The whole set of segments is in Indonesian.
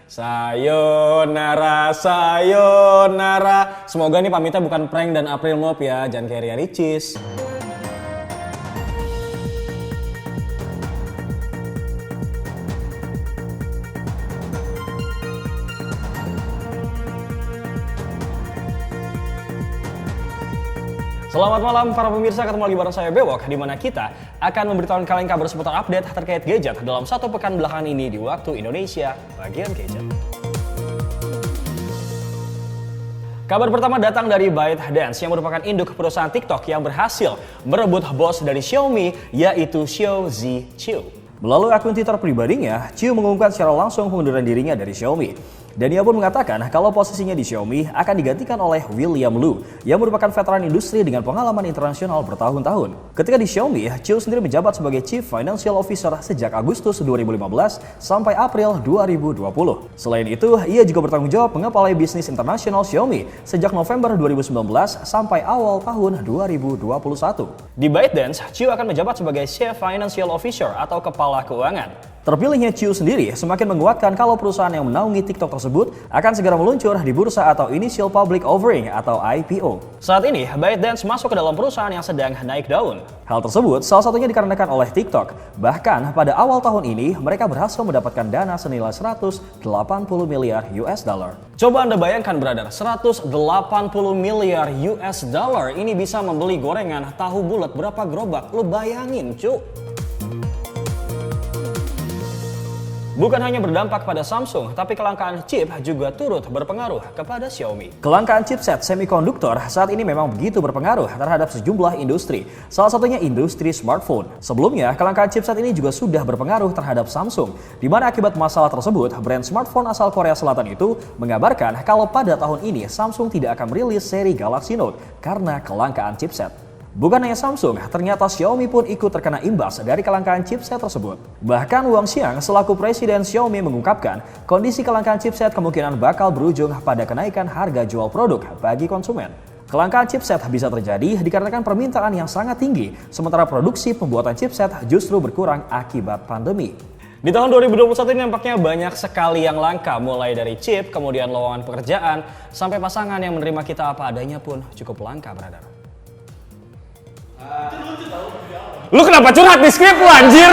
Sayonara, sayonara. Semoga nih pamitnya bukan prank dan April Mop ya, jangan kayak Ria Ricis. Selamat malam para pemirsa, ketemu lagi bareng saya Bewok, di mana kita akan memberitahukan kalian kabar seputar update terkait gadget dalam satu pekan belakangan ini di waktu Indonesia bagian gadget. Kabar pertama datang dari ByteDance yang merupakan induk perusahaan TikTok yang berhasil merebut bos dari Xiaomi, yaitu Xiao Ziqiu. Melalui akun Twitter pribadinya, Qiu mengumumkan secara langsung pengunduran dirinya dari Xiaomi. Dan ia pun mengatakan kalau posisinya di Xiaomi akan digantikan oleh William Lu yang merupakan veteran industri dengan pengalaman internasional bertahun-tahun. Ketika di Xiaomi, Qiu sendiri menjabat sebagai Chief Financial Officer sejak Agustus 2015 sampai April 2020. Selain itu, ia juga bertanggung jawab mengepalai bisnis internasional Xiaomi sejak November 2019 sampai awal tahun 2021. Di ByteDance, Qiu akan menjabat sebagai Chief Financial Officer atau kepala keuangan. Terpilihnya Qiu sendiri semakin menguatkan kalau perusahaan yang menaungi TikTok tersebut akan segera meluncur di bursa atau Initial Public Offering atau IPO. Saat ini, ByteDance masuk ke dalam perusahaan yang sedang naik daun. Hal tersebut salah satunya dikarenakan oleh TikTok. Bahkan pada awal tahun ini, mereka berhasil mendapatkan dana senilai 180 miliar US dollar. Coba Anda bayangkan, brother, 180 miliar US dollar ini bisa membeli gorengan tahu bulat berapa gerobak? Lu bayangin, cu. Bukan hanya berdampak pada Samsung, tapi kelangkaan chip juga turut berpengaruh kepada Xiaomi. Kelangkaan chipset semikonduktor saat ini memang begitu berpengaruh terhadap sejumlah industri, salah satunya industri smartphone. Sebelumnya, kelangkaan chipset ini juga sudah berpengaruh terhadap Samsung, di mana akibat masalah tersebut, brand smartphone asal Korea Selatan itu mengabarkan kalau pada tahun ini Samsung tidak akan merilis seri Galaxy Note karena kelangkaan chipset. Bukan hanya Samsung, ternyata Xiaomi pun ikut terkena imbas dari kelangkaan chipset tersebut. Bahkan Wang Xiang selaku presiden Xiaomi mengungkapkan, kondisi kelangkaan chipset kemungkinan bakal berujung pada kenaikan harga jual produk bagi konsumen. Kelangkaan chipset bisa terjadi dikarenakan permintaan yang sangat tinggi, sementara produksi pembuatan chipset justru berkurang akibat pandemi. Di tahun 2021 ini nampaknya banyak sekali yang langka, mulai dari chip, kemudian lowongan pekerjaan, sampai pasangan yang menerima kita apa adanya pun cukup langka, brother. Lu kenapa curhat di skrip lu, anjir?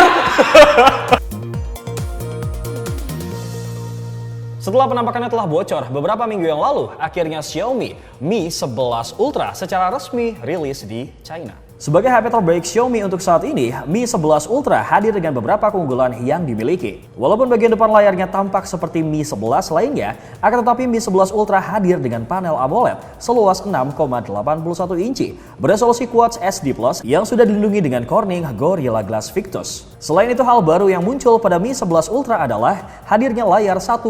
Setelah penampakannya telah bocor beberapa minggu yang lalu, akhirnya Xiaomi Mi 11 Ultra secara resmi rilis di China. Sebagai HP terbaik Xiaomi untuk saat ini, Mi 11 Ultra hadir dengan beberapa keunggulan yang dimiliki. Walaupun bagian depan layarnya tampak seperti Mi 11 lainnya, akan tetapi Mi 11 Ultra hadir dengan panel AMOLED seluas 6,81 inci, beresolusi Quad HD Plus yang sudah dilindungi dengan Corning Gorilla Glass Victus. Selain itu, hal baru yang muncul pada Mi 11 Ultra adalah hadirnya layar 1,1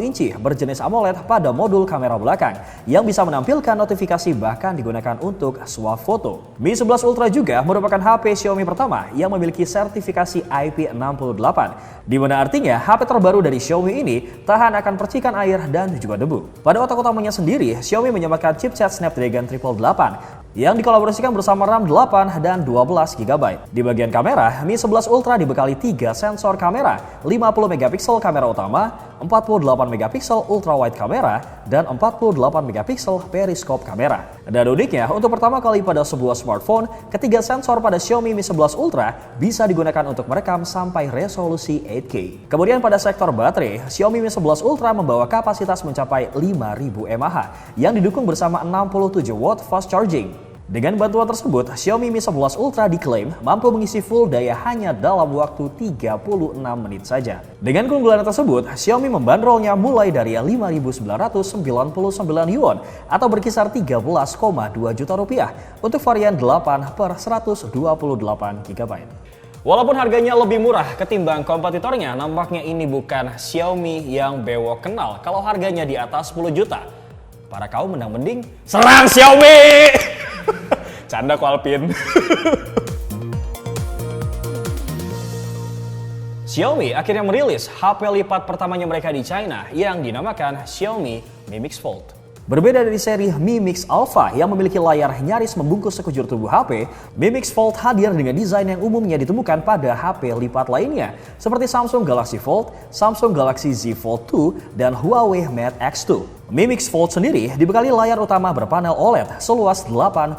inci berjenis AMOLED pada modul kamera belakang yang bisa menampilkan notifikasi bahkan digunakan untuk swap foto. Mi 11 Ultra juga merupakan HP Xiaomi pertama yang memiliki sertifikasi IP68, di mana artinya HP terbaru dari Xiaomi ini tahan akan percikan air dan juga debu. Pada otak utamanya sendiri, Xiaomi menyamakan chipset Snapdragon 888 yang dikolaborasikan bersama RAM 8 dan 12 GB. Di bagian kamera, Mi 11 Ultra dibekali 3 sensor kamera, 50 megapiksel kamera utama, 48 megapiksel ultra wide kamera, dan 48 megapiksel periskop kamera. Dan uniknya, untuk pertama kali pada sebuah smartphone, ketiga sensor pada Xiaomi Mi 11 Ultra bisa digunakan untuk merekam sampai resolusi 8K. Kemudian pada sektor baterai, Xiaomi Mi 11 Ultra membawa kapasitas mencapai 5000 mAh yang didukung bersama 67 watt fast charging. Dengan bantuan tersebut, Xiaomi Mi 11 Ultra diklaim mampu mengisi full daya hanya dalam waktu 36 menit saja. Dengan keunggulan tersebut, Xiaomi membandrolnya mulai dari 5.999 yuan atau berkisar 13,2 juta rupiah untuk varian 8 per 128 GB. Walaupun harganya lebih murah ketimbang kompetitornya, nampaknya ini bukan Xiaomi yang Bewok kenal kalau harganya di atas 10 juta. Para kaum mending serang Xiaomi! Canda kok, Alpin. Xiaomi akhirnya merilis HP lipat pertamanya mereka di China yang dinamakan Xiaomi Mi Mix Fold. Berbeda dari seri Mi Mix Alpha yang memiliki layar nyaris membungkus sekujur tubuh HP, Mi Mix Fold hadir dengan desain yang umumnya ditemukan pada HP lipat lainnya, seperti Samsung Galaxy Fold, Samsung Galaxy Z Fold 2, dan Huawei Mate X2. Mi Mix Fold sendiri dibekali layar utama berpanel OLED seluas 8,01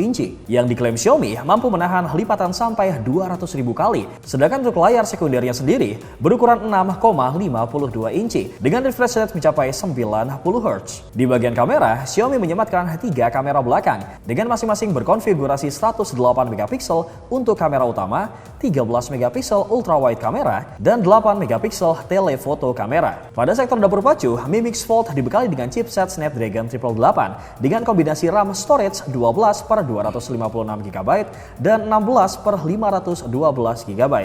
inci yang diklaim Xiaomi mampu menahan lipatan sampai 200.000 kali, sedangkan untuk layar sekundernya sendiri berukuran 6,52 inci dengan refresh rate mencapai 90 Hz. Di bagian kamera, Xiaomi menyematkan 3 kamera belakang dengan masing-masing berkonfigurasi 108 MP untuk kamera utama, 13 MP ultra wide kamera, dan 8 MP telefoto kamera. Pada sektor dapur pacu, Mi Mix Fold dibekali dengan chipset Snapdragon 888 dengan kombinasi RAM storage 12/256GB dan 16/512GB.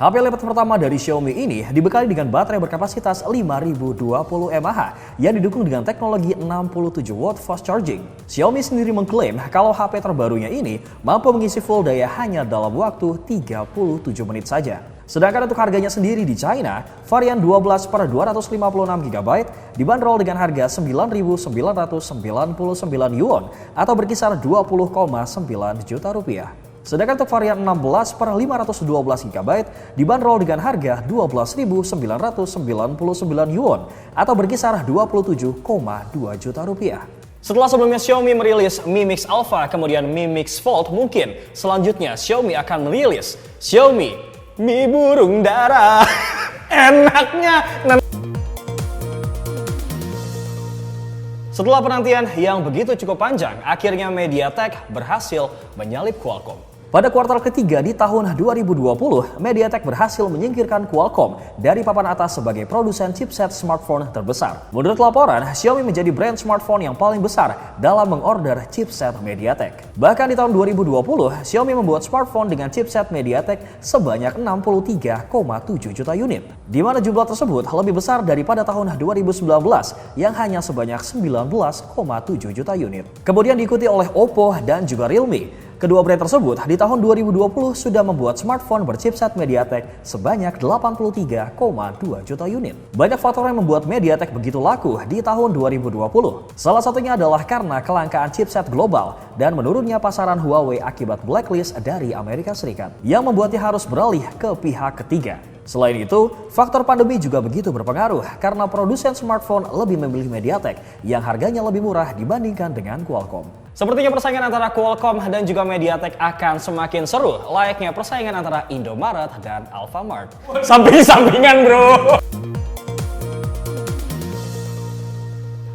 HP lipat pertama dari Xiaomi ini dibekali dengan baterai berkapasitas 5020 mAh yang didukung dengan teknologi 67 watt fast charging. Xiaomi sendiri mengklaim kalau HP terbarunya ini mampu mengisi full daya hanya dalam waktu 37 menit saja. Sedangkan untuk harganya sendiri di China, varian 12/256GB dibanderol dengan harga 9.999 yuan atau berkisar 20,9 juta rupiah. Sedangkan untuk varian 16/512GB dibanderol dengan harga 12.999 yuan atau berkisar 27,2 juta rupiah. Setelah sebelumnya Xiaomi merilis Mi Mix Alpha, kemudian Mi Mix Fold, mungkin selanjutnya Xiaomi akan merilis Xiaomi Mi Burung Dara. Enaknya. Setelah penantian yang begitu cukup panjang, akhirnya MediaTek berhasil menyalip Qualcomm. Pada kuartal ketiga di tahun 2020, MediaTek berhasil menyingkirkan Qualcomm dari papan atas sebagai produsen chipset smartphone terbesar. Menurut laporan, Xiaomi menjadi brand smartphone yang paling besar dalam mengorder chipset MediaTek. Bahkan di tahun 2020, Xiaomi membuat smartphone dengan chipset MediaTek sebanyak 63,7 juta unit, di mana jumlah tersebut lebih besar daripada tahun 2019 yang hanya sebanyak 19,7 juta unit. Kemudian diikuti oleh Oppo dan juga Realme. Kedua brand tersebut di tahun 2020 sudah membuat smartphone berchipset MediaTek sebanyak 83,2 juta unit. Banyak faktor yang membuat MediaTek begitu laku di tahun 2020. Salah satunya adalah karena kelangkaan chipset global dan menurunnya pasaran Huawei akibat blacklist dari Amerika Serikat yang membuatnya harus beralih ke pihak ketiga. Selain itu, faktor pandemi juga begitu berpengaruh karena produsen smartphone lebih memilih MediaTek yang harganya lebih murah dibandingkan dengan Qualcomm. Sepertinya persaingan antara Qualcomm dan juga MediaTek akan semakin seru, layaknya persaingan antara Indomaret dan Alfamart. Samping-sampingan, bro!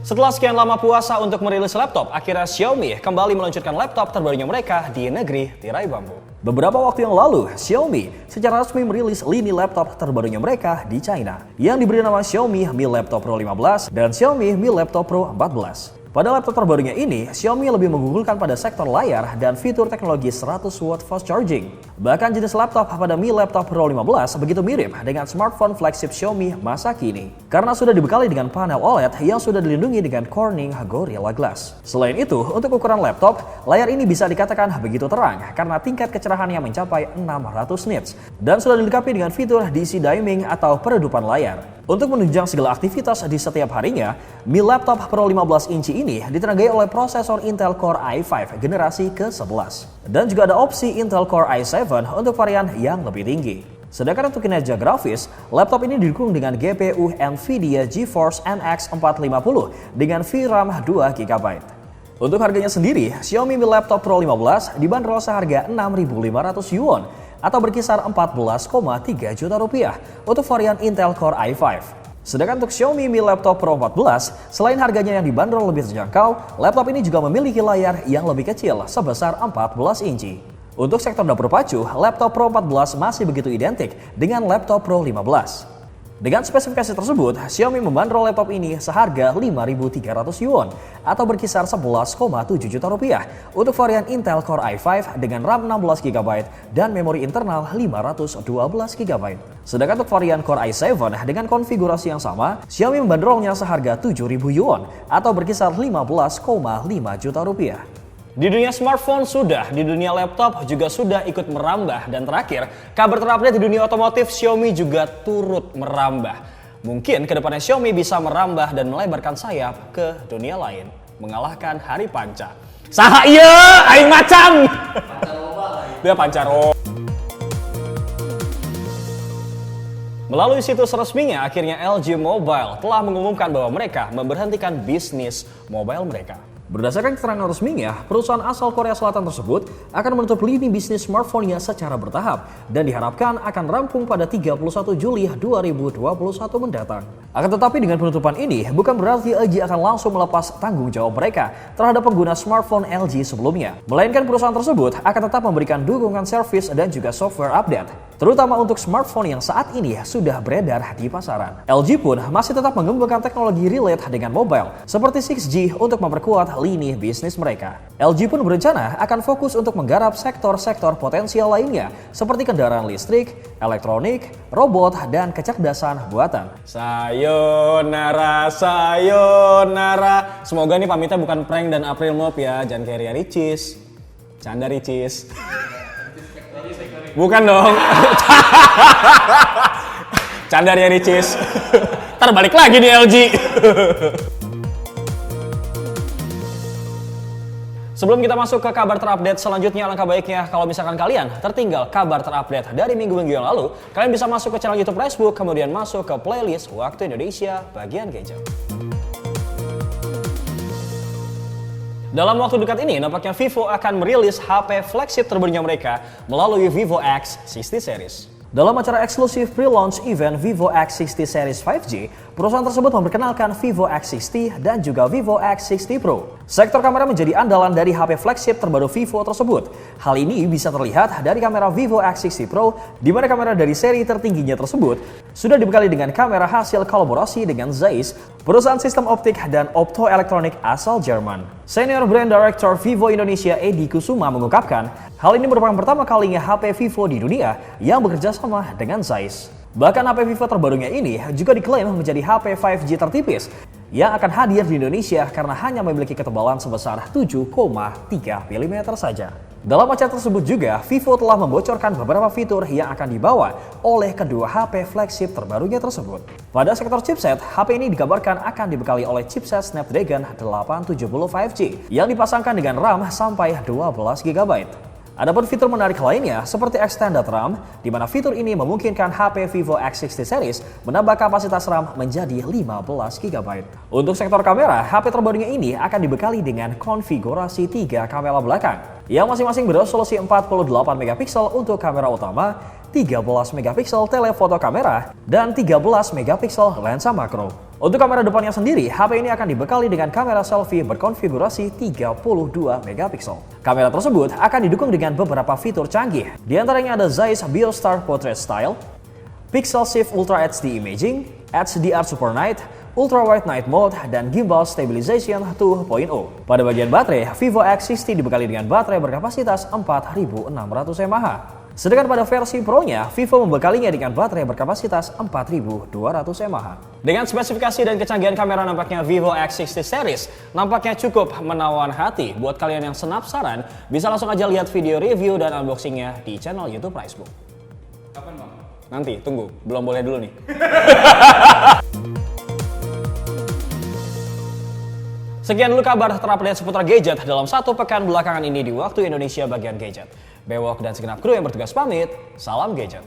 Setelah sekian lama puasa untuk merilis laptop, akhirnya Xiaomi kembali meluncurkan laptop terbarunya mereka di negeri tirai bambu. Beberapa waktu yang lalu, Xiaomi secara resmi merilis lini laptop terbarunya mereka di China yang diberi nama Xiaomi Mi Laptop Pro 15 dan Xiaomi Mi Laptop Pro 14. Pada laptop terbarunya ini, Xiaomi lebih mengunggulkan pada sektor layar dan fitur teknologi 100 watt fast charging. Bahkan jenis laptop pada Mi Laptop Pro 15 begitu mirip dengan smartphone flagship Xiaomi masa kini, karena sudah dibekali dengan panel OLED yang sudah dilindungi dengan Corning Gorilla Glass. Selain itu, untuk ukuran laptop, layar ini bisa dikatakan begitu terang karena tingkat kecerahannya mencapai 600 nits dan sudah dilengkapi dengan fitur DC dimming atau peredupan layar. Untuk menunjang segala aktivitas di setiap harinya, Mi Laptop Pro 15 inci ini ditenagai oleh prosesor Intel Core i5 generasi ke-11. Dan juga ada opsi Intel Core i7 untuk varian yang lebih tinggi. Sedangkan untuk kinerja grafis, laptop ini didukung dengan GPU Nvidia GeForce NX 450 dengan VRAM 2GB. Untuk harganya sendiri, Xiaomi Mi Laptop Pro 15 dibanderol seharga 6.500 yuan atau berkisar 14,3 juta rupiah untuk varian Intel Core i5. Sedangkan untuk Xiaomi Mi Laptop Pro 14, selain harganya yang dibanderol lebih terjangkau, laptop ini juga memiliki layar yang lebih kecil sebesar 14 inci. Untuk sektor dapur pacu, laptop Pro 14 masih begitu identik dengan laptop Pro 15. Dengan spesifikasi tersebut, Xiaomi membanderol laptop ini seharga 5.300 yuan atau berkisar 11,7 juta rupiah untuk varian Intel Core i5 dengan RAM 16GB dan memori internal 512GB. Sedangkan untuk varian Core i7 dengan konfigurasi yang sama, Xiaomi membanderolnya seharga 7.000 yuan atau berkisar 15,5 juta rupiah. Di dunia smartphone sudah, di dunia laptop juga sudah ikut merambah. Dan terakhir, kabar terupdate di dunia otomotif, Xiaomi juga turut merambah. Mungkin kedepannya Xiaomi bisa merambah dan melebarkan sayap ke dunia lain, mengalahkan Hari Panca. Saha ieu aing macam. Dia pancaro. Melalui situs resminya, akhirnya LG Mobile telah mengumumkan bahwa mereka memberhentikan bisnis mobile mereka. Berdasarkan keterangan resminya, perusahaan asal Korea Selatan tersebut akan menutup lini bisnis smartphone-nya secara bertahap dan diharapkan akan rampung pada 31 Juli 2021 mendatang. Akan tetapi dengan penutupan ini, bukan berarti LG akan langsung melepas tanggung jawab mereka terhadap pengguna smartphone LG sebelumnya. Melainkan perusahaan tersebut akan tetap memberikan dukungan servis dan juga software update, terutama untuk smartphone yang saat ini sudah beredar di pasaran. LG pun masih tetap mengembangkan teknologi relate dengan mobile seperti 6G untuk memperkuat lini bisnis mereka. LG pun berencana akan fokus untuk menggarap sektor-sektor potensial lainnya seperti kendaraan listrik, elektronik, robot, dan kecerdasan buatan. Sayonara, sayonara. Semoga nih pamitnya bukan prank dan April Mop ya, jangan kayak Ria Ricis. Canda Ricis. Bukan dong. Canda Ria Ricis. Ntar balik lagi nih LG. Sebelum kita masuk ke kabar terupdate selanjutnya, alangkah baiknya kalau misalkan kalian tertinggal kabar terupdate dari minggu-minggu yang lalu, kalian bisa masuk ke channel YouTube Pricebook, kemudian masuk ke playlist Waktu Indonesia bagian gadget. Dalam waktu dekat ini, nampaknya Vivo akan merilis HP flagship terbarunya mereka melalui Vivo X60 series. Dalam acara eksklusif pre-launch event Vivo X60 series 5G, perusahaan tersebut memperkenalkan Vivo X60 dan juga Vivo X60 Pro. Sektor kamera menjadi andalan dari HP flagship terbaru Vivo tersebut. Hal ini bisa terlihat dari kamera Vivo X60 Pro, di mana kamera dari seri tertingginya tersebut sudah dibekali dengan kamera hasil kolaborasi dengan Zeiss, perusahaan sistem optik dan optoelektronik asal Jerman. Senior Brand Director Vivo Indonesia Edi Kusuma mengungkapkan, hal ini merupakan pertama kalinya HP Vivo di dunia yang bekerja sama dengan Zeiss. Bahkan HP Vivo terbarunya ini juga diklaim menjadi HP 5G tertipis yang akan hadir di Indonesia karena hanya memiliki ketebalan sebesar 7,3 mm saja. Dalam acara tersebut juga, Vivo telah membocorkan beberapa fitur yang akan dibawa oleh kedua HP flagship terbarunya tersebut. Pada sektor chipset, HP ini dikabarkan akan dibekali oleh chipset Snapdragon 870 5G yang dipasangkan dengan RAM sampai 12 GB. Adapun fitur menarik lainnya seperti Extended RAM, di mana fitur ini memungkinkan HP Vivo X60 series menambah kapasitas RAM menjadi 15 GB. Untuk sektor kamera, HP terbarunya ini akan dibekali dengan konfigurasi 3 kamera belakang, yang masing-masing beresolusi 48 MP untuk kamera utama, 13 MP telefoto kamera, dan 13 MP lensa makro. Untuk kamera depannya sendiri, HP ini akan dibekali dengan kamera selfie berkonfigurasi 32 MP. Kamera tersebut akan didukung dengan beberapa fitur canggih. Di antaranya ada Zeiss Biostar Portrait Style, Pixel Shift Ultra HD Imaging, HDR Super Night, Ultra Wide Night Mode, dan Gimbal Stabilization 2.0. Pada bagian baterai, Vivo X60 dibekali dengan baterai berkapasitas 4600 mAh. Sedangkan pada versi Pro-nya, Vivo membekalinya dengan baterai berkapasitas 4200 mAh. Dengan spesifikasi dan kecanggihan kamera nampaknya Vivo X60 series nampaknya cukup menawan hati. Buat kalian yang penasaran, bisa langsung aja lihat video review dan unboxingnya di channel YouTube Pricebook. Kapan bang? Nanti, tunggu. Belum boleh dulu nih. Sekian dulu kabar terupdate seputar gadget dalam satu pekan belakangan ini di Waktu Indonesia bagian gadget. Bewok dan segenap kru yang bertugas pamit, salam gadget.